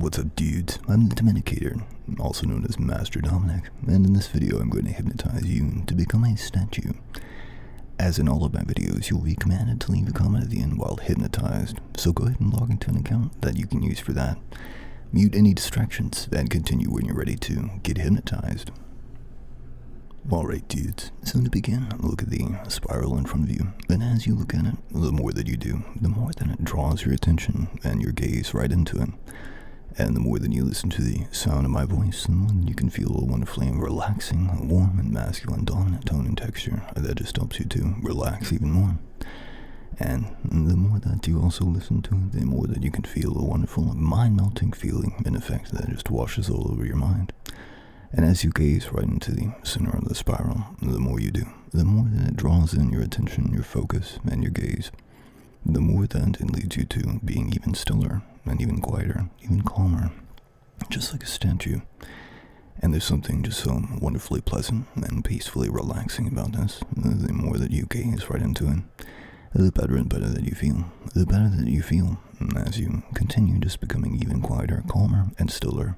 What's up, dudes? I'm the Dominicator, also known as Master Dominic, and in this video I'm going to hypnotize you to become a statue. As in all of my videos, you'll be commanded to leave a comment at the end while hypnotized, so go ahead and log into an account that you can use for that. Mute any distractions, and continue when you're ready to get hypnotized. Alright, dudes, so to begin, look at the spiral in front of you, and as you look at it, the more that you do, the more that it draws your attention and your gaze right into it. And the more that you listen to the sound of my voice, the more that you can feel a wonderfully relaxing, warm and masculine dominant tone and texture that just helps you to relax even more. And the more that you also listen to it, the more that you can feel a wonderful, mind-melting feeling in effect that just washes all over your mind. And as you gaze right into the center of the spiral, the more you do, the more that it draws in your attention, your focus, and your gaze, the more that it leads you to being even stiller, and even quieter, even calmer, just like a statue. And there's something just so wonderfully pleasant and peacefully relaxing about this. The more that you gaze right into it, the better and better that you feel. The better that you feel as you continue just becoming even quieter, calmer, and stiller.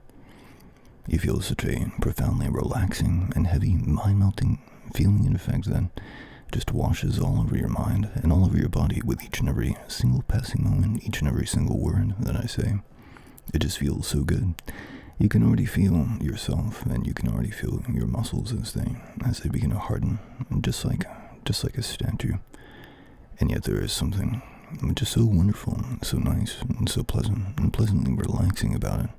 You feel such a profoundly relaxing and heavy, mind-melting feeling in effect that just washes all over your mind and all over your body with each and every single passing moment, each and every single word that I say. It just feels so good. You can already feel yourself, and you can already feel your muscles as they begin to harden, just like a statue. And yet there is something just so wonderful, so nice, and so pleasant, and pleasantly relaxing about it.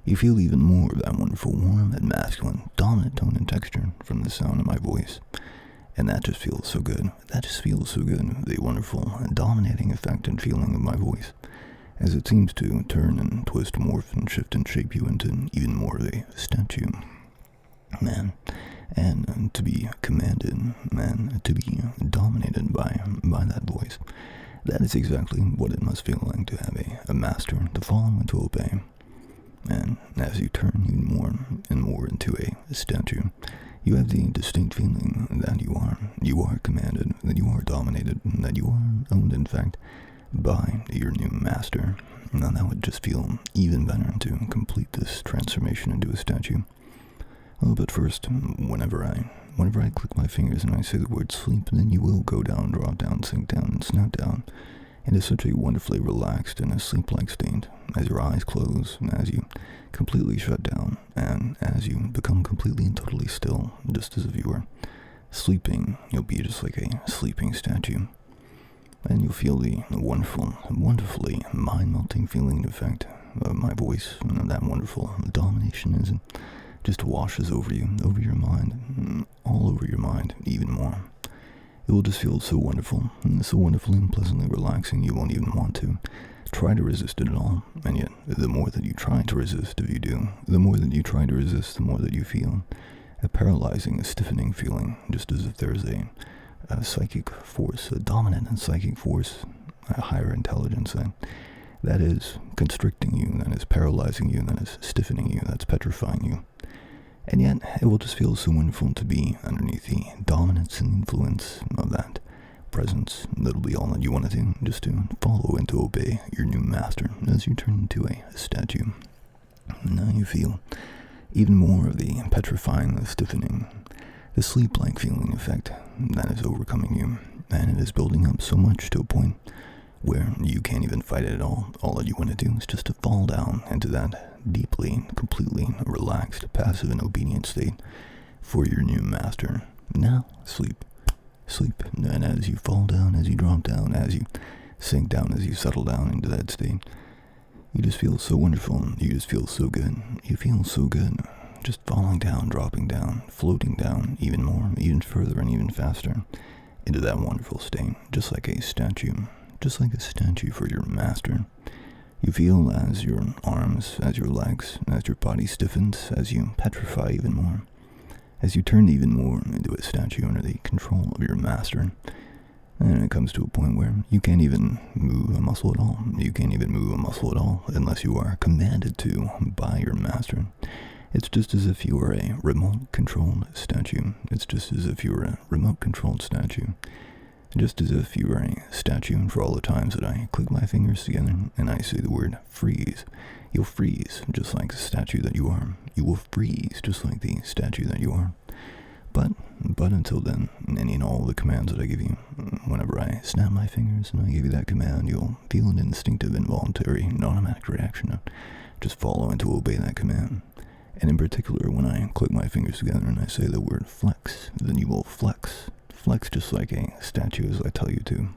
You feel even more of that wonderful, warm and masculine, dominant tone and texture from the sound of my voice. And that just feels so good. That just feels so good. The wonderful, dominating effect and feeling of my voice, as it seems to turn and twist, morph, and shift and shape you into even more of a statue. Man, and to be commanded, man, to be dominated by that voice. That is exactly what it must feel like to have a master to follow and to obey. And as you turn even more and more into a statue, you have the distinct feeling that you are commanded, that you are dominated, that you are owned, in fact, by your new master. Now that would just feel even better to complete this transformation into a statue. But first, whenever I click my fingers and I say the word sleep, then you will go down, drop down, sink down, and snap down into such a wonderfully relaxed and a sleep-like state as your eyes close, as you completely shut down, and as you become completely and totally still, just as if you were sleeping. You'll be just like a sleeping statue, and you'll feel the wonderfully mind-melting feeling effect of my voice, and that wonderful domination as it just washes over you, over your mind, all over your mind, even more. It will just feel so wonderful, and so wonderfully and pleasantly relaxing you won't even want to try to resist it at all. And yet, the more that you try to resist, if you do, the more that you try to resist, the more that you feel a paralyzing, a stiffening feeling, just as if there's a psychic force, a dominant and psychic force, a higher intelligence that is constricting you, that is paralyzing you, that is stiffening you, that's petrifying you. And yet, it will just feel so wonderful to be underneath the dominance and influence of that presence. That'll be all that you want to do, just to follow and to obey your new master as you turn into a statue. Now you feel even more of the petrifying, the stiffening, the sleep-like feeling effect that is overcoming you, and it is building up so much to a point where you can't even fight it at all. All that you want to do is just to fall down into that deeply, completely relaxed, passive, and obedient state for your new master. Now, sleep. And as you fall down, as you drop down, as you sink down, as you settle down into that state, you just feel so wonderful. You just feel so good. You feel so good. Just falling down, dropping down, floating down even more, even further, and even faster into that wonderful state, just like a statue. Just like a statue for your master. You feel as your arms, as your legs, as your body stiffens, as you petrify even more, as you turn even more into a statue under the control of your master. And it comes to a point where you can't even move a muscle at all. You can't even move a muscle at all unless you are commanded to by your master. It's just as if you were a remote-controlled statue. It's just as if you were a remote-controlled statue. just as if you were a statue, and for all the times that I click my fingers together and I say the word freeze, you'll freeze just like the statue that you are. You will freeze just like the statue that you are. But until then, any and all the commands that I give you, whenever I snap my fingers and I give you that command, you'll feel an instinctive, involuntary, and automatic reaction to just follow and to obey that command. And in particular, when I click my fingers together and I say the word flex, then you will flex. Flex just like a statue as I tell you to.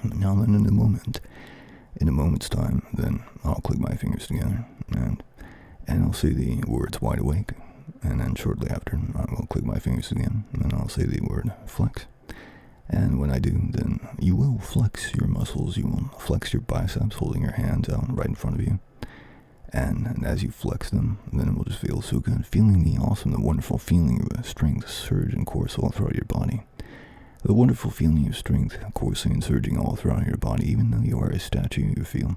Now then, in a moment's time, then I'll click my fingers together and I'll say the words wide awake. And then shortly after, I will click my fingers again, and I'll say the word flex. And when I do, then you will flex your muscles. You will flex your biceps, holding your hands out right in front of you. And as you flex them, then it will just feel so good, feeling the awesome, the wonderful feeling of strength surge and course all throughout your body. The wonderful feeling of strength coursing and surging all throughout your body, even though you are a statue, you feel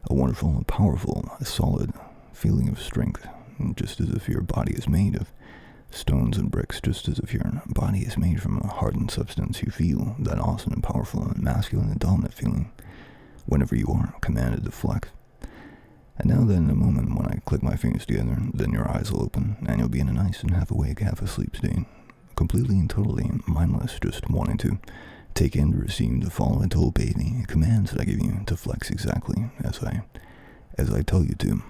a wonderful, powerful, solid feeling of strength, just as if your body is made of stones and bricks, just as if your body is made from a hardened substance. You feel that awesome and powerful and masculine and dominant feeling whenever you are commanded to flex. And now then, in a moment, when I click my fingers together, then your eyes will open, and you'll be in a nice and half awake, half asleep state, completely and totally mindless, just wanting to take in, to receive, to follow, and to obey the commands that I give you to flex exactly as I tell you to.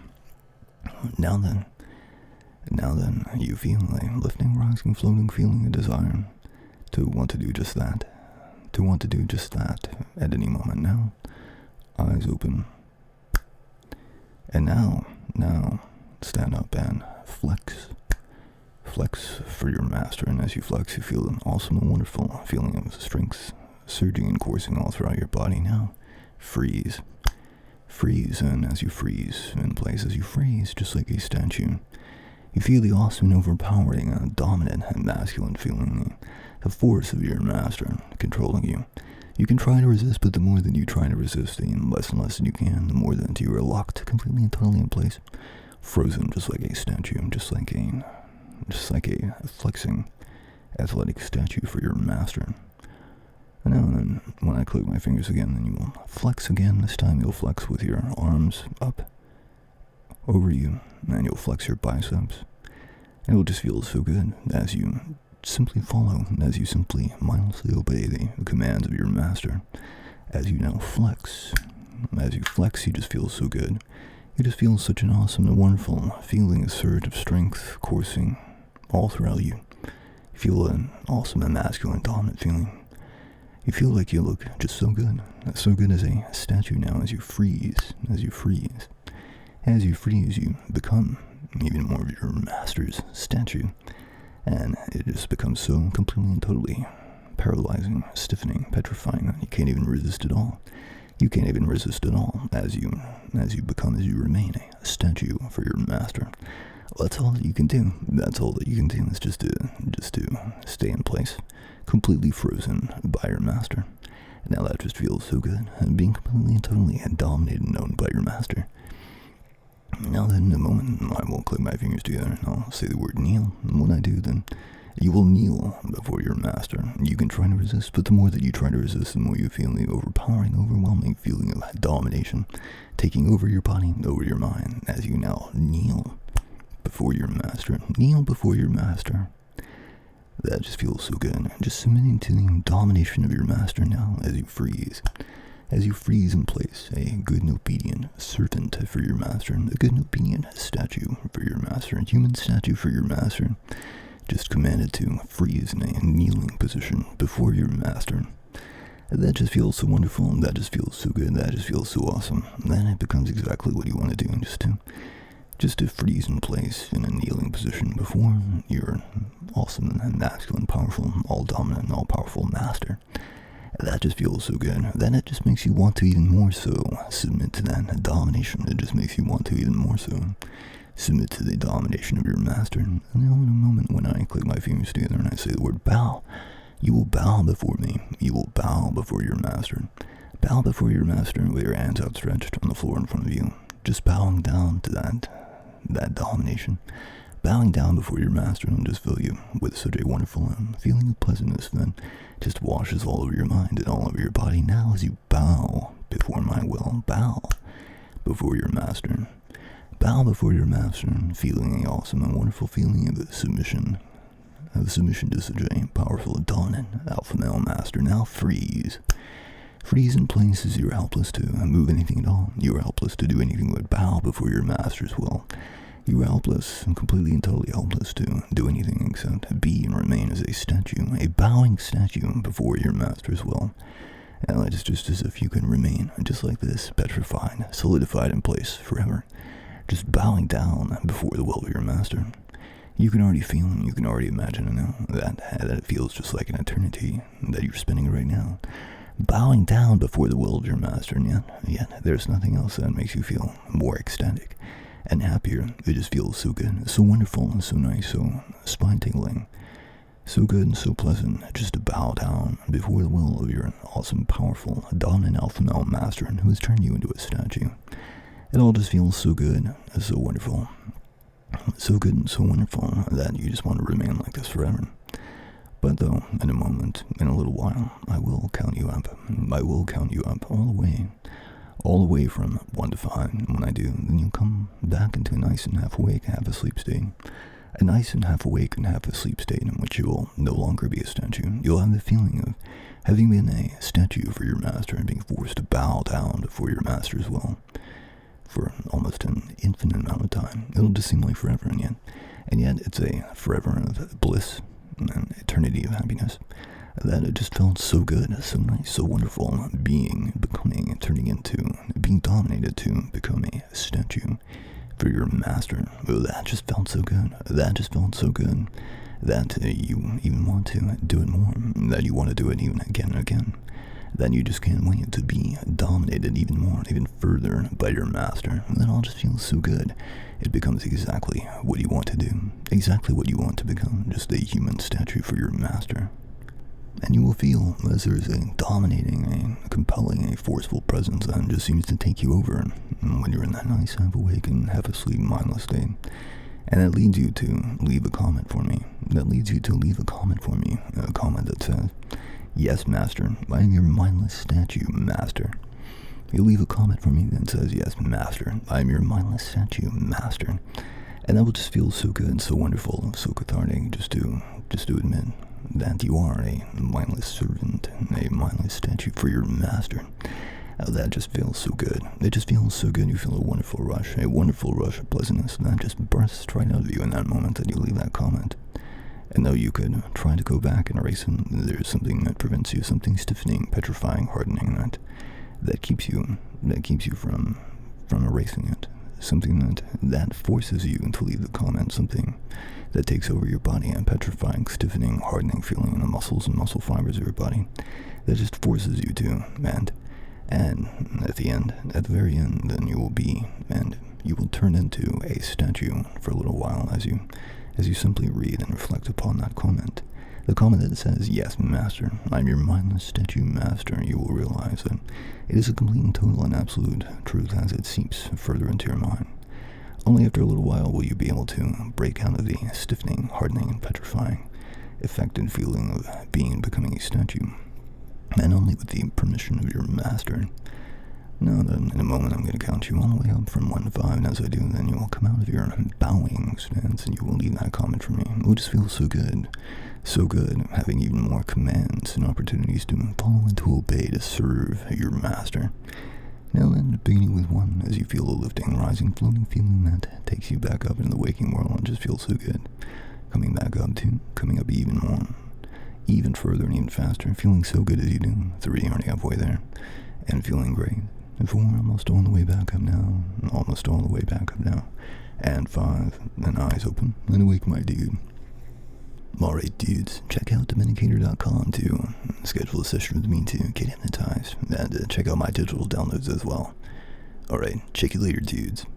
Now then, you feel a lifting, rising, floating feeling, a desire to want to do just that, at any moment now. Eyes open. And now, stand up and flex. Flex for your master, and as you flex, you feel an awesome and wonderful feeling of strength surging and coursing all throughout your body. Now, freeze. Freeze, and as you freeze in place, as you freeze, just like a statue, you feel the awesome and overpowering, dominant and masculine feeling, the force of your master controlling you. You can try to resist, but the more that you try to resist, the less and less that you can, the more that you are locked completely and totally in place, frozen just like a statue, just like a flexing athletic statue for your master. And now then, when I click my fingers again, then you will flex again. This time you'll flex with your arms up over you, and you'll flex your biceps. And it will just feel so good as you simply follow, as you simply mindlessly obey the commands of your master. As you now flex, you just feel so good. You just feel such an awesome and wonderful feeling, a surge of strength coursing all throughout you. You feel an awesome and masculine, dominant feeling. You feel like you look just so good as a statue now. As you freeze, you become even more of your master's statue. And it just becomes so completely and totally paralyzing, stiffening, petrifying that you can't even resist at all. You can't even resist at all as you remain a statue for your master. Well, that's all that you can do. That's all that you can do is just to stay in place, completely frozen by your master. Now that just feels so good, being completely and totally dominated and owned by your master. Now then, in a moment, I will click my fingers together and I'll say the word kneel. And when I do, then you will kneel before your master. You can try to resist, but the more that you try to resist, the more you feel the overpowering, overwhelming feeling of domination taking over your body, over your mind, as you now kneel before your master. Kneel before your master. That just feels so good. Just submitting to the domination of your master now as you freeze. As you freeze in place, a good and obedient servant for your master, a good and obedient statue for your master, a human statue for your master, just commanded to freeze in a kneeling position before your master. That just feels so wonderful, that just feels so good, that just feels so awesome. Then it becomes exactly what you want to do, just to freeze in place in a kneeling position before your awesome and masculine, powerful, all-dominant, all-powerful master. That just feels so good. Then it just makes you want to even more so submit to that domination. It just makes you want to even more so submit to the domination of your master. And now in a moment when I click my fingers together and I say the word bow, you will bow before me. You will bow before your master. Bow before your master with your hands outstretched on the floor in front of you. Just bowing down to that domination. Bowing down before your master will just fill you with such a wonderful feeling of pleasantness that just washes all over your mind and all over your body. Now as you bow before my will, bow before your master. Bow before your master, feeling a awesome and wonderful feeling of submission. Of submission to such a powerful, dominant alpha male master. Now freeze. Freeze in places you're helpless to move anything at all. You are helpless to do anything but bow before your master's will. You are helpless, and completely and totally helpless to do anything except be and remain as a statue, a bowing statue before your master's will. And it's just as if you can remain just like this, petrified, solidified in place forever, just bowing down before the will of your master. You can already feel and you can already imagine now that it feels just like an eternity that you're spending right now. Bowing down before the will of your master, and yet there's nothing else that makes you feel more ecstatic and happier. It just feels so good, so wonderful, so nice, so spine-tingling, so good and so pleasant just to bow down before the will of your awesome, powerful, dominant alpha male master who has turned you into a statue. It all just feels so good and so wonderful. So good and so wonderful that you just want to remain like this forever. But though, in a moment, in a little while, I will count you up. I will count you up all the way from 1 to 5. When I do, then you'll come back into a nice and half awake, half asleep state. A nice and half awake and half asleep state in which you will no longer be a statue. You'll have the feeling of having been a statue for your master and being forced to bow down before your master's will for almost an infinite amount of time. It'll just seem like forever, and yet it's a forever of bliss, an eternity of happiness, that it just felt so good, so nice, so wonderful, being, becoming, and turning into, being dominated to become a statue for your master. Oh, that just felt so good. That just felt so good that you even want to do it more, that you want to do it even again and again, that you just can't wait to be dominated even more, even further by your master. And that all just feels so good. It becomes exactly what you want to do, exactly what you want to become, just a human statue for your master. And you will feel as there is a dominating, a compelling, a forceful presence that just seems to take you over when you're in that nice half awake and half asleep mindless state. And that leads you to leave a comment for me. A comment that says, "Yes, master, I am your mindless statue, master." You leave a comment for me that says, "Yes, master, I am your mindless statue, master." And that will just feel so good, so wonderful, so cathartic, just to admit that you are a mindless servant, a mindless statue for your master. That just feels so good. It just feels so good. You feel a wonderful rush of pleasantness that just bursts right out of you in that moment that you leave that comment. And though you could try to go back and erase it, there's something that prevents you, something stiffening, petrifying, hardening that keeps you from erasing it. Something that forces you to leave the comment, something that takes over your body, a petrifying, stiffening, hardening feeling in the muscles and muscle fibers of your body that just forces you to, and at the very end, then you will be, and you will turn into a statue for a little while as you simply read and reflect upon that comment. The comment that says, "Yes, master, I'm your mindless statue, master," you will realize that it is a complete and total and absolute truth as it seeps further into your mind. Only after a little while will you be able to break out of the stiffening, hardening, and petrifying effect and feeling of being and becoming a statue, and only with the permission of your master. Now then, in a moment I'm going to count you all the way up from 1 to 5, and as I do, then you will come out of your bowing stance and you will leave that comment for me. It will just feel so good, having even more commands and opportunities to follow and to obey, to serve your master. Now then, beginning with 1, as you feel a lifting, rising, floating feeling that takes you back up into the waking world and just feels so good. Coming back up 2, coming up even more, even further and even faster, feeling so good as you do. 3, already halfway there, and feeling great. And 4, almost all the way back up now, and 5, and eyes open, and awake, my dude. Alright, dudes, check out Dominicator.com to schedule a session with me to get hypnotized, and check out my digital downloads as well. Alright, check you later, dudes.